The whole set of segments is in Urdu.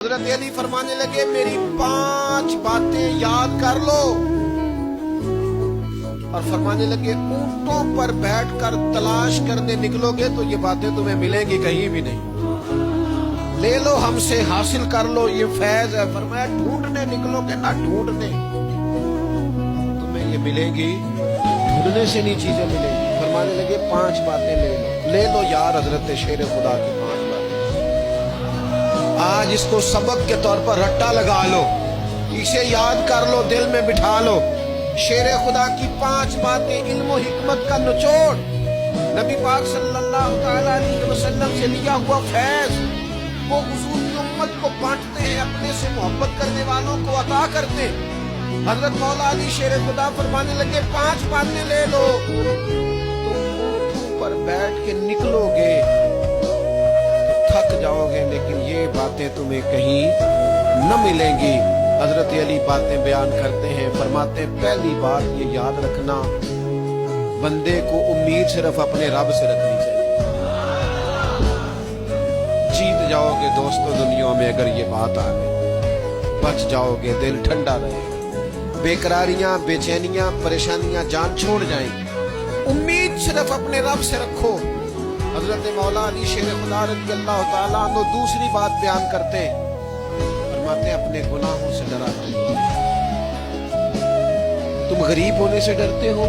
حضرت علی فرمانے لگے میری 5 باتیں یاد کر لو، اور فرمانے لگے اونٹوں پر بیٹھ کر تلاش کرنے نکلو گے تو یہ باتیں تمہیں ملیں گی کہیں بھی نہیں، لے لو ہم سے حاصل کر لو، یہ فیض ہے۔ فرمایا ڈھونڈنے نکلو گے نہ ڈھونڈنے، تمہیں یہ ملے گی، ڈھونڈنے سے نہیں چیزیں ملیں گی۔ فرمانے لگے 5 باتیں لے لو یار حضرت شیر خدا کی 5 باتیں، آج اس کو سبق کے طور پر رٹا لگا لو، اسے یاد کر لو، دل میں بٹھا لو۔ شیر خدا کی 5 باتیں، علم و حکمت کا نچوڑ، نبی پاک صلی اللہ تعالی علیہ وسلم سے لیا ہوا فیض، وہ حضور کی امت کو بانٹتے ہیں، اپنے سے محبت کرنے والوں کو عطا کرتے ہیں۔ حضرت مولا علی شیر خدا فرمانے لگے 5 باتیں لے لو، تم اونٹوں پر بیٹھ کے نکلو گے تو تھک جاؤ گے، لیکن یہ باتیں تمہیں کہیں نہ ملیں گی۔ حضرت علی باتیں بیان کرتے ہیں، فرماتے ہیں پہلی بات یہ یاد رکھنا، بندے کو امید صرف اپنے رب سے رکھنی چاہیے۔ جیت جاؤ گے دوستو دنیا میں اگر یہ بات آ گئی، بچ جاؤ گے، دل ٹھنڈا رہے گا، بے قراریاں، بے چینیاں، پریشانیاں جان چھوڑ جائیں گی۔ امید صرف اپنے رب سے رکھو۔ حضرت مولا علی شیر خدا رضی اللہ تعالیٰ عنہ دوسری بات بیان کرتے ہیں، فرماتے ہیں اپنے گناہوں سے ڈرا کرو۔ تم غریب ہونے سے ڈرتے ہو،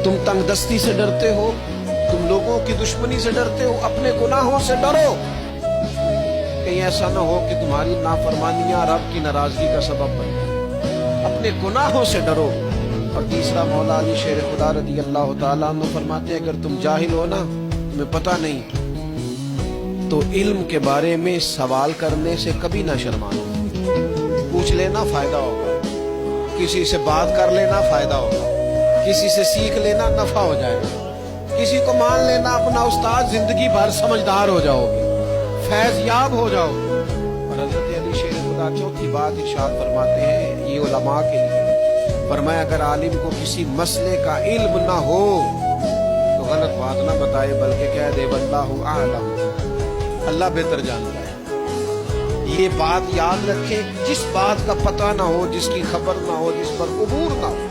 تم تنگ دستی سے ڈرتے ہو، تم لوگوں کی دشمنی سے ڈرتے ہو، اپنے گناہوں سے ڈرو، کہیں ایسا نہ ہو کہ تمہاری نافرمانیاں رب کی ناراضگی کا سبب بن جائیں۔ اپنے گناہوں سے ڈرو۔ اور تیسرا مولا علی شیر خدا رضی اللہ تعالیٰ عنہ فرماتے ہیں اگر تم جاہل ہو نا، تمہیں پتہ نہیں، تو علم کے بارے میں سوال کرنے سے کبھی نہ شرمانا، پوچھ لینا فائدہ ہوگا، کسی سے بات کر لینا فائدہ ہوگا، کسی سے سیکھ لینا نفع ہو جائے گا، کسی کو مان لینا اپنا استاد، زندگی بھر سمجھدار ہو جاؤ گے، فیض یاب ہو جاؤ گے۔ اور حضرت علی شیر خدا چوتھی بات ارشاد فرماتے ہیں، یہ علماء کے لیے فرمایا اگر عالم کو کسی مسئلے کا علم نہ ہو تو غلط بات نہ بتائے، بلکہ کہہ دے واللہ اعلم، اللہ بہتر جانتا ہے۔ یہ بات یاد رکھیں، جس بات کا پتہ نہ ہو، جس کی خبر نہ ہو، جس پر عبور نہ ہو،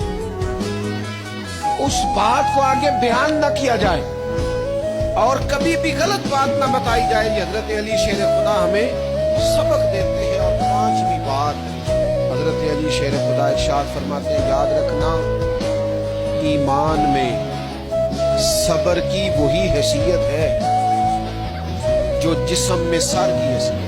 اس بات کو آگے بیان نہ کیا جائے، اور کبھی بھی غلط بات نہ بتائی جائے۔ یہ حضرت علی شیر خدا ہمیں سبق دیتے ہیں۔ اور 5ویں بات حضرت علی شیر خدا ارشاد فرماتے ہیں یاد رکھنا، ایمان میں صبر کی وہی حیثیت ہے جو جسم میں سر کی حیثیت۔